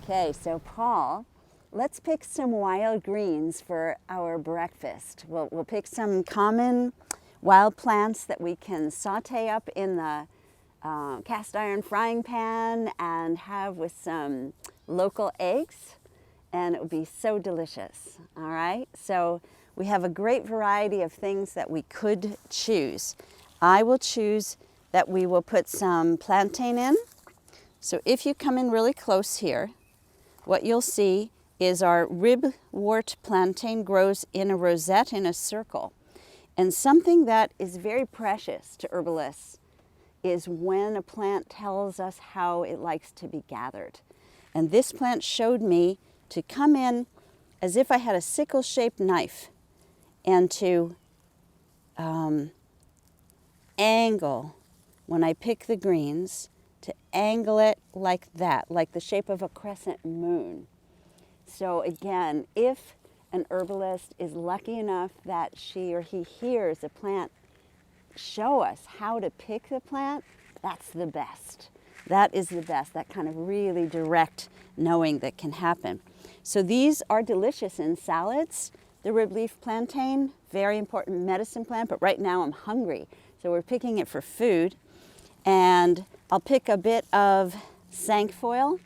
Okay, so Paul, let's pick some wild greens for our breakfast. We'll pick some common wild plants that we can saute up in the cast iron frying pan and have with some local eggs, and it will be so delicious. All right, so we have a great variety of things that we could choose. I will choose that we will put some plantain in. So if you come in really close here, what you'll see is our ribwort plantain grows in a rosette in a circle. And something that is very precious to herbalists is when a plant tells us how it likes to be gathered. And this plant showed me to come in as if I had a sickle-shaped knife and to angle, when I pick the greens, to angle it like that, like the shape of a crescent moon. So again, if an herbalist is lucky enough that she or he hears a plant show us how to pick the plant, that's the best. That is the best, that kind of really direct knowing that can happen. So these are delicious in salads. The ribleaf plantain, very important medicine plant, but right now I'm hungry. So we're picking it for food. And I'll pick a bit of cinquefoil.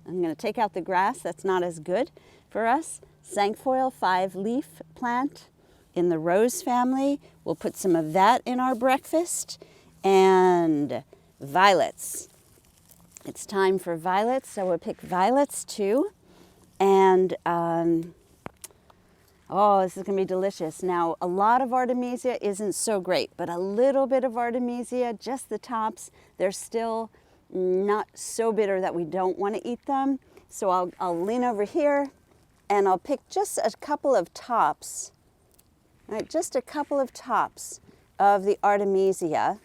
I'm going to take out the grass, that's not as good for us. Cinquefoil, 5-leaf plant in the rose family. We'll put some of that in our breakfast. And violets. It's time for violets, so we'll pick violets too. And oh, this is going to be delicious. Now, a lot of Artemisia isn't so great, but a little bit of Artemisia, just the tops, they're still not so bitter that we don't want to eat them. So I'll lean over here and I'll pick just a couple of tops, right? Just a couple of tops of the Artemisia.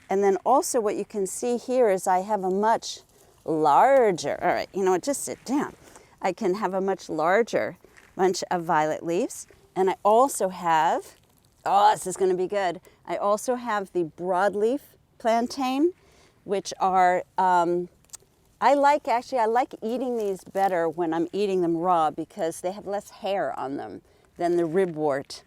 And then also what you can see here is I have a much larger, all right, you know what, just sit down. I can have a much larger bunch of violet leaves. And I also have, oh, this is going to be good. I also have the broadleaf plantain, which are, I like eating these better when I'm eating them raw because they have less hair on them than the ribwort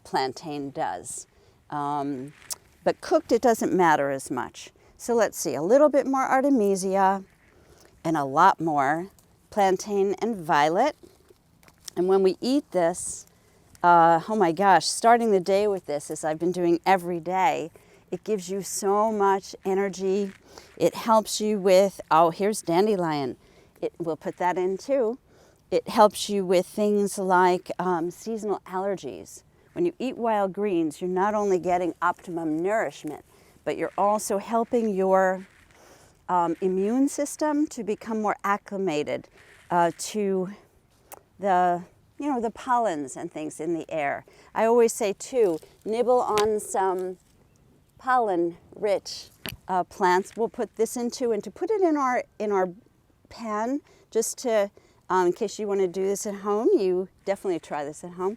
plantain does. But cooked, it doesn't matter as much. So let's see, a little bit more Artemisia and a lot more plantain and violet. And when we eat this, oh my gosh, starting the day with this, as I've been doing every day, it gives you so much energy. It helps you with, oh, here's dandelion. We'll put that in too. It helps you with things like seasonal allergies. When you eat wild greens, you're not only getting optimum nourishment, but you're also helping your immune system to become more acclimated to the pollens and things in the air. I always say too, nibble on some pollen-rich plants. We'll put this into, and to put it in our pan, just to, in case you want to do this at home, you definitely try this at home.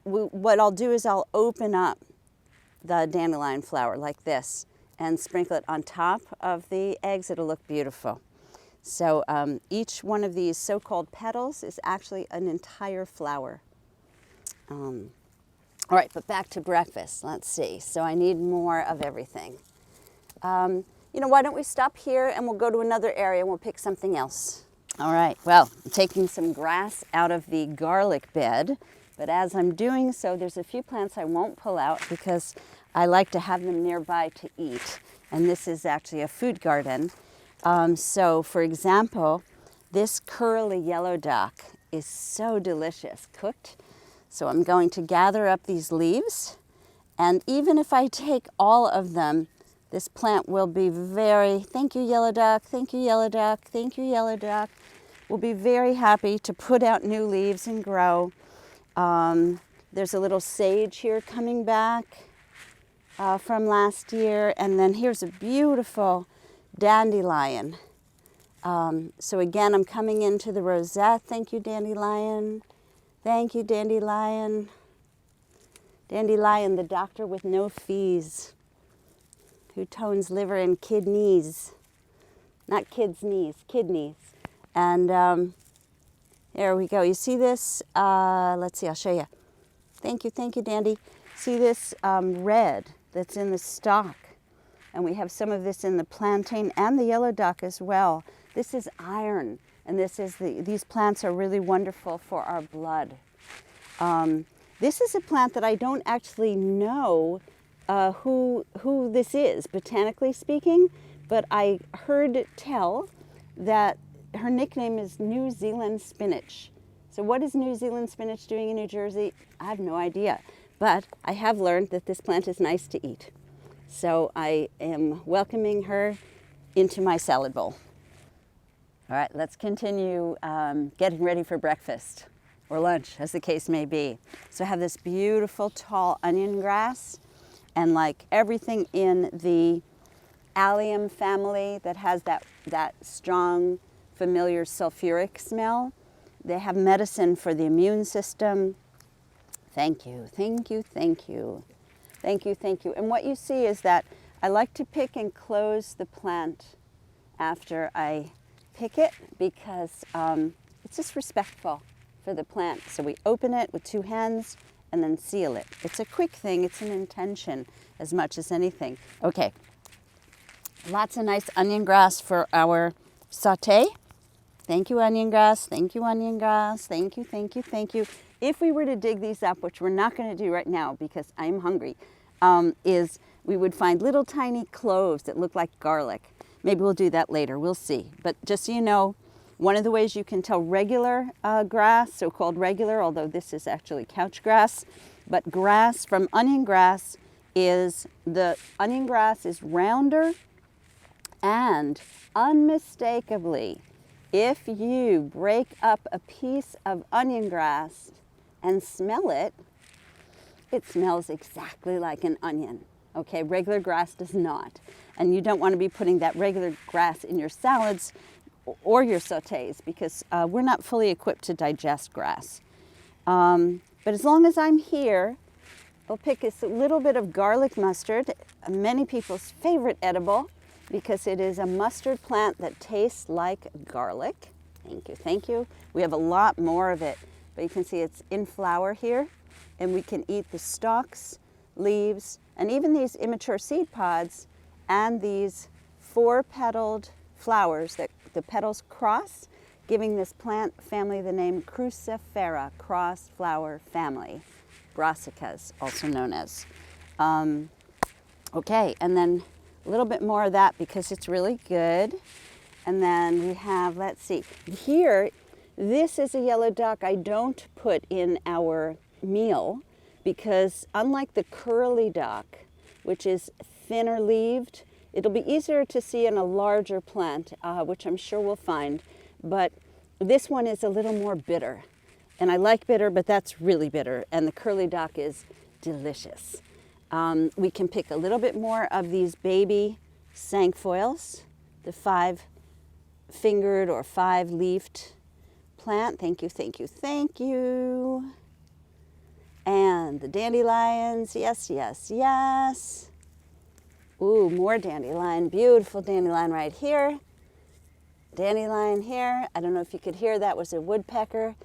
What I'll do is I'll open up the dandelion flower like this and sprinkle it on top of the eggs. It'll look beautiful. So each one of these so-called petals is actually an entire flower. All right, but back to breakfast. Let's see. So I need more of everything. Why don't we stop here and we'll go to another area and we'll pick something else. All right, well, I'm taking some grass out of the garlic bed, but as I'm doing so, there's a few plants I won't pull out because I like to have them nearby to eat. And this is actually a food garden. So for example, this curly yellow dock is so delicious cooked. So I'm going to gather up these leaves, and even if I take all of them, this plant will be thank you yellow dock, thank you yellow dock, thank you yellow dock, will be very happy to put out new leaves and grow. There's a little sage here coming back from last year, and then here's a beautiful dandelion. So again, I'm coming into the rosette. Thank you, dandelion. Thank you, dandelion. Dandelion, the doctor with no fees, who tones liver and kidneys. Not kids' knees, kidneys. And there we go. You see this? Let's see, I'll show you. Thank you, Dandy. See this red that's in the stalk? And we have some of this in the plantain and the yellow dock as well. This is iron, and these plants are really wonderful for our blood. This is a plant that I don't actually know who this is, botanically speaking, but I heard tell that her nickname is New Zealand spinach. So what is New Zealand spinach doing in New Jersey? I have no idea, but I have learned that this plant is nice to eat. So I am welcoming her into my salad bowl. All right, let's continue getting ready for breakfast or lunch, as the case may be. So I have this beautiful tall onion grass, and like everything in the allium family that has that strong, familiar sulfuric smell, they have medicine for the immune system. Thank you, thank you, thank you. Thank you, thank you. And what you see is that I like to pick and close the plant after I pick it because it's just respectful for the plant. So we open it with 2 hands and then seal it. It's a quick thing, it's an intention as much as anything. Okay, lots of nice onion grass for our saute. Thank you, onion grass. Thank you, onion grass. Thank you, thank you, thank you. If we were to dig these up, which we're not going to do right now because I'm hungry, is we would find little tiny cloves that look like garlic. Maybe we'll do that later. We'll see. But just so you know, one of the ways you can tell regular grass, so-called regular, although this is actually couch grass, but grass from onion grass is the onion grass is rounder, and unmistakably, if you break up a piece of onion grass and smell it, it smells exactly like an onion. Okay, regular grass does not. And you don't want to be putting that regular grass in your salads or your sautés because we're not fully equipped to digest grass. But as long as I'm here, I'll pick a little bit of garlic mustard, many people's favorite edible, because it is a mustard plant that tastes like garlic. Thank you, thank you. We have a lot more of it, but you can see it's in flower here, and we can eat the stalks, leaves, and even these immature seed pods, and these 4-petaled flowers that the petals cross, giving this plant family the name Crucifera, cross flower family, brassicas, also known as. Okay, and then a little bit more of that because it's really good. And then we have, let's see, here, this is a yellow dock I don't put in our meal because unlike the curly dock, which is thinner leaved, it'll be easier to see in a larger plant, which I'm sure we'll find, but this one is a little more bitter. And I like bitter, but that's really bitter, and the curly dock is delicious. We can pick a little bit more of these baby cinquefoils, the 5-fingered or 5-leafed plant. Thank you, thank you, thank you. And the dandelions, yes, yes, yes. Ooh, more dandelion, beautiful dandelion right here. Dandelion here. I don't know if you could hear that was a woodpecker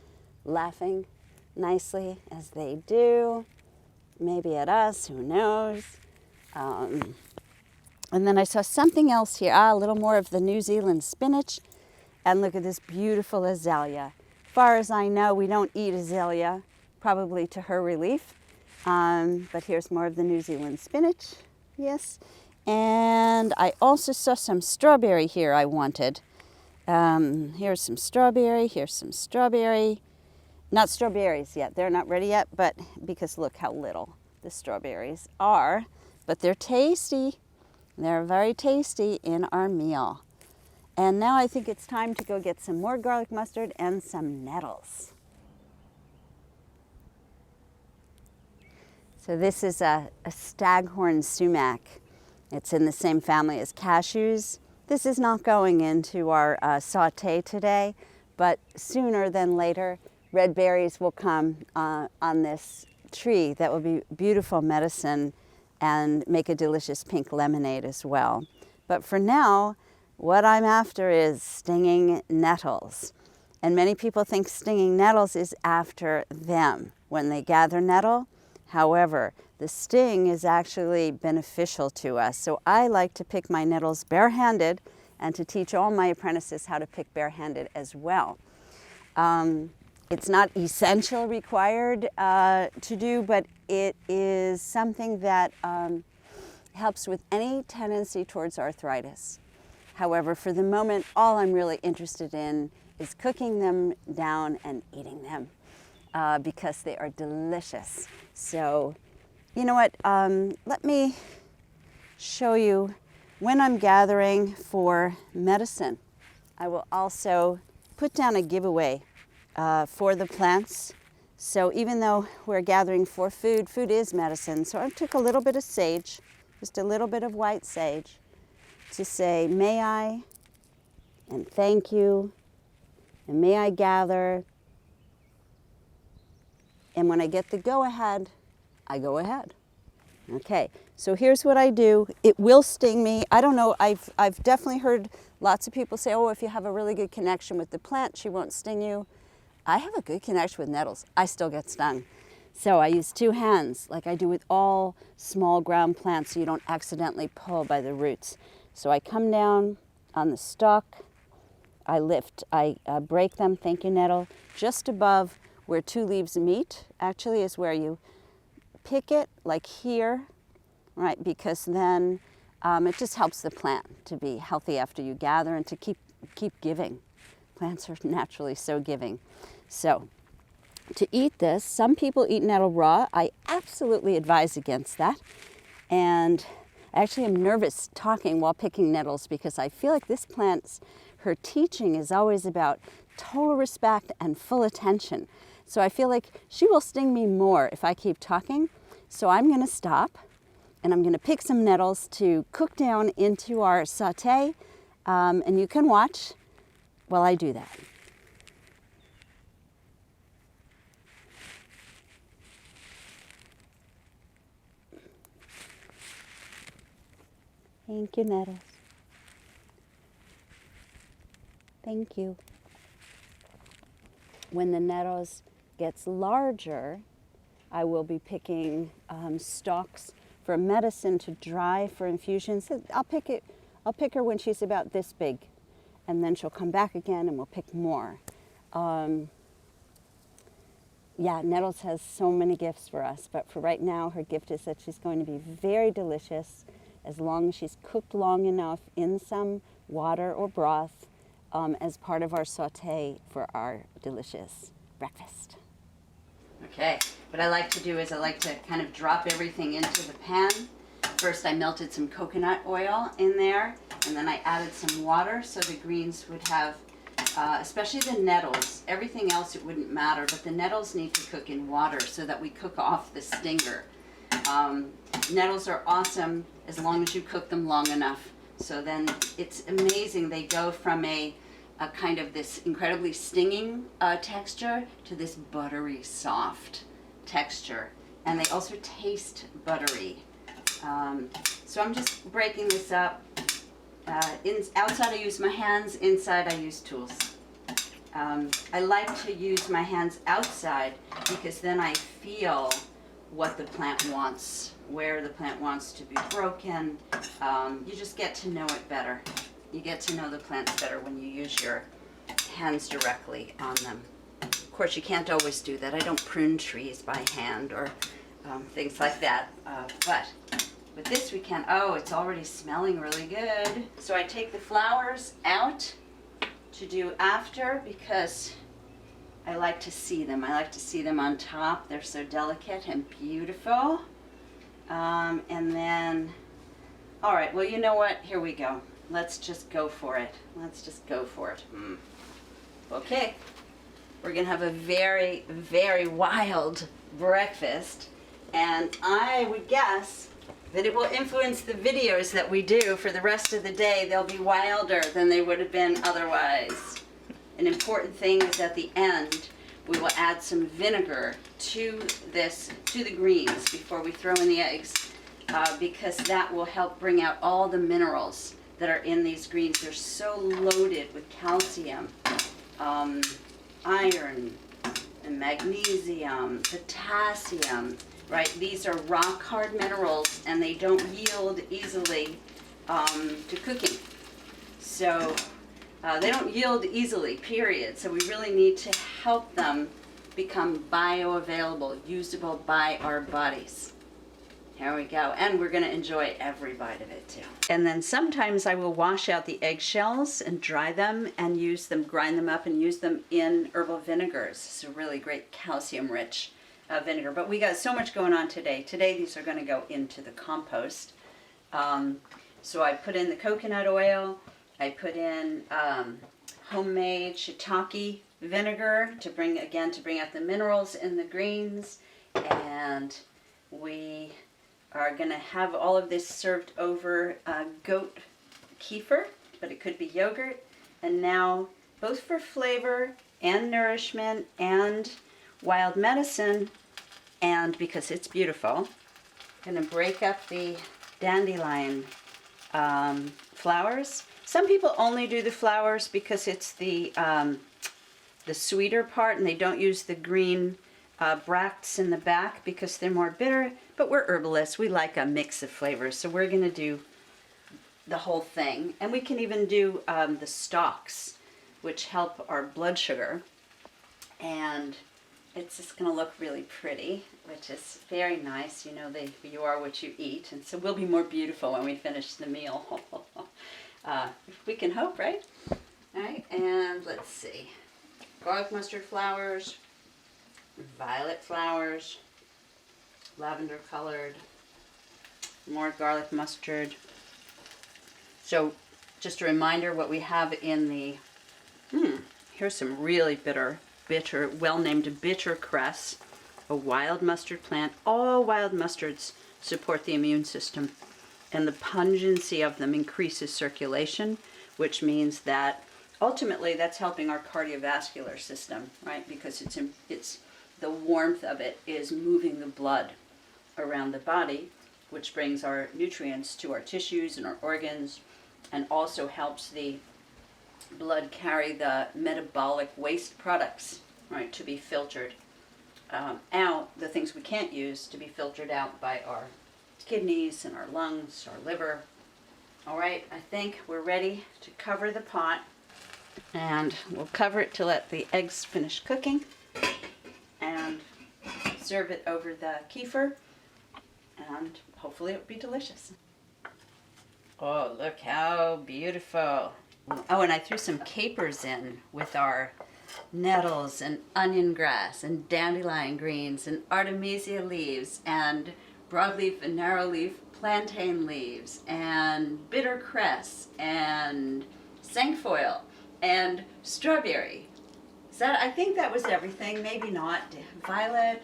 laughing nicely as they do. Maybe at us, who knows. And then I saw something else here. A little more of the New Zealand spinach. And look at this beautiful azalea. As far as I know, we don't eat azalea, probably to her relief. But here's more of the New Zealand spinach. Yes. And I also saw some strawberry here I wanted. Here's some strawberry. Here's some strawberry. Not strawberries yet. They're not ready yet, but because look how little the strawberries are. But they're tasty. They're very tasty in our meal. And now I think it's time to go get some more garlic mustard and some nettles. So this is a staghorn sumac. It's in the same family as cashews. This is not going into our saute today, but sooner than later, red berries will come on this tree that will be beautiful medicine and make a delicious pink lemonade as well. But for now, What I'm after is stinging nettles. And many people think stinging nettles is after them when they gather nettle. However, the sting is actually beneficial to us. So I like to pick my nettles barehanded and to teach all my apprentices how to pick barehanded as well. It's not essential required to do, but it is something that helps with any tendency towards arthritis. However, for the moment, all I'm really interested in is cooking them down and eating them because they are delicious. So, you know what, let me show you when I'm gathering for medicine. I will also put down a giveaway for the plants. So even though we're gathering for food, food is medicine. So I took a little bit of sage, just a little bit of white sage, to say, may I, and thank you, and may I gather. And when I get the go-ahead, I go ahead. Okay, so here's what I do. It will sting me. I don't know, I've definitely heard lots of people say, oh, if you have a really good connection with the plant, she won't sting you. I have a good connection with nettles. I still get stung. So I use 2 hands, like I do with all small ground plants, so you don't accidentally pull by the roots. So I come down on the stalk, I lift, I break them, thank you nettle, just above where 2 leaves meet, actually is where you pick it, like here, right? Because then it just helps the plant to be healthy after you gather and to keep giving. Plants are naturally so giving. So to eat this, some people eat nettle raw. I absolutely advise against that. And actually I'm nervous talking while picking nettles because I feel like this plant's, her teaching is always about total respect and full attention. So I feel like she will sting me more if I keep talking. So I'm going to stop and I'm going to pick some nettles to cook down into our sauté. And you can watch while I do that. Thank you, nettles. Thank you. When the nettles gets larger, I will be picking stalks for medicine to dry for infusions. I'll pick her when she's about this big, and then she'll come back again and we'll pick more. Yeah, nettles has so many gifts for us, but for right now, her gift is that she's going to be very delicious as long as she's cooked long enough in some water or broth as part of our sauté for our delicious breakfast. Okay, what I like to do is I like to kind of drop everything into the pan. First I melted some coconut oil in there, and then I added some water so the greens would have, especially the nettles, everything else it wouldn't matter, but the nettles need to cook in water so that we cook off the stinger. Nettles are awesome as long as you cook them long enough. So then it's amazing, they go from a kind of this incredibly stinging texture to this buttery soft texture, and they also taste buttery. So I'm just breaking this up. Outside I use my hands, inside I use tools. I like to use my hands outside because then I feel what the plant wants, where the plant wants to be broken. You just get to know it better. You get to know the plants better when you use your hands directly on them. Of course, you can't always do that. I don't prune trees by hand or things like that. But with this we can. Oh, it's already smelling really good. So I take the flowers out to do after because I like to see them. I like to see them on top. They're so delicate and beautiful. And then, all right, well, you know what? Here we go. Let's just go for it. Let's just go for it. Okay, we're gonna have a very, very wild breakfast, and I would guess that it will influence the videos that we do for the rest of the day. They'll be wilder than they would have been otherwise. An important thing is at the end, we will add some vinegar to the greens before we throw in the eggs, because that will help bring out all the minerals that are in these greens. They're so loaded with calcium, iron, and magnesium, potassium, right? These are rock hard minerals and they don't yield easily to cooking. So they don't yield easily, period. So we really need to help them become bioavailable, usable by our bodies. Here we go. And we're going to enjoy every bite of it too. And then sometimes I will wash out the eggshells and dry them and use them, grind them up and use them in herbal vinegars. It's a really great calcium-rich vinegar. But we got so much going on today. Today these are going to go into the compost. So I put in the coconut oil. I put in homemade shiitake vinegar to bring out the minerals in the greens. And we are going to have all of this served over goat kefir, but it could be yogurt. And now, both for flavor and nourishment and wild medicine, and because it's beautiful, I'm going to break up the dandelion flowers. Some people only do the flowers because it's the sweeter part, and they don't use the green bracts in the back because they're more bitter. But we're herbalists. We like a mix of flavors, so we're going to do the whole thing. And we can even do the stalks, which help our blood sugar. And it's just going to look really pretty, which is very nice. You know, you are what you eat. And so we'll be more beautiful when we finish the meal. We can hope, right? All right, and let's see. Garlic mustard flowers, violet flowers, lavender colored, more garlic mustard. So just a reminder what we have in the, here's some really bitter, well-named bitter cress, a wild mustard plant. All wild mustards support the immune system, and the pungency of them increases circulation, which means that ultimately that's helping our cardiovascular system, right? Because it's the warmth of it is moving the blood around the body, which brings our nutrients to our tissues and our organs, and also helps the blood carry the metabolic waste products, right, to be filtered out, the things we can't use to be filtered out by our kidneys and our lungs, our liver. All right, I think we're ready to cover the pot, and we'll cover it to let the eggs finish cooking and serve it over the kefir, and hopefully it will be delicious. Oh, look how beautiful. Oh, and I threw some capers in with our nettles and onion grass and dandelion greens and artemisia leaves and broadleaf and narrowleaf plantain leaves and bitter cress and cinquefoil and strawberry. I think that was everything. Maybe not. Violet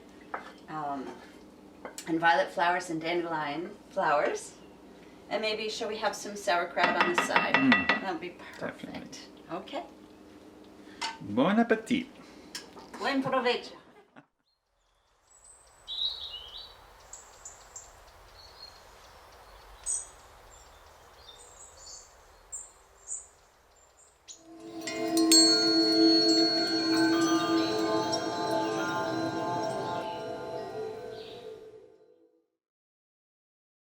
and violet flowers and dandelion flowers. And maybe, shall we have some sauerkraut on the side? That would be perfect. Definitely. Okay. Buon appetit! Buen provecho.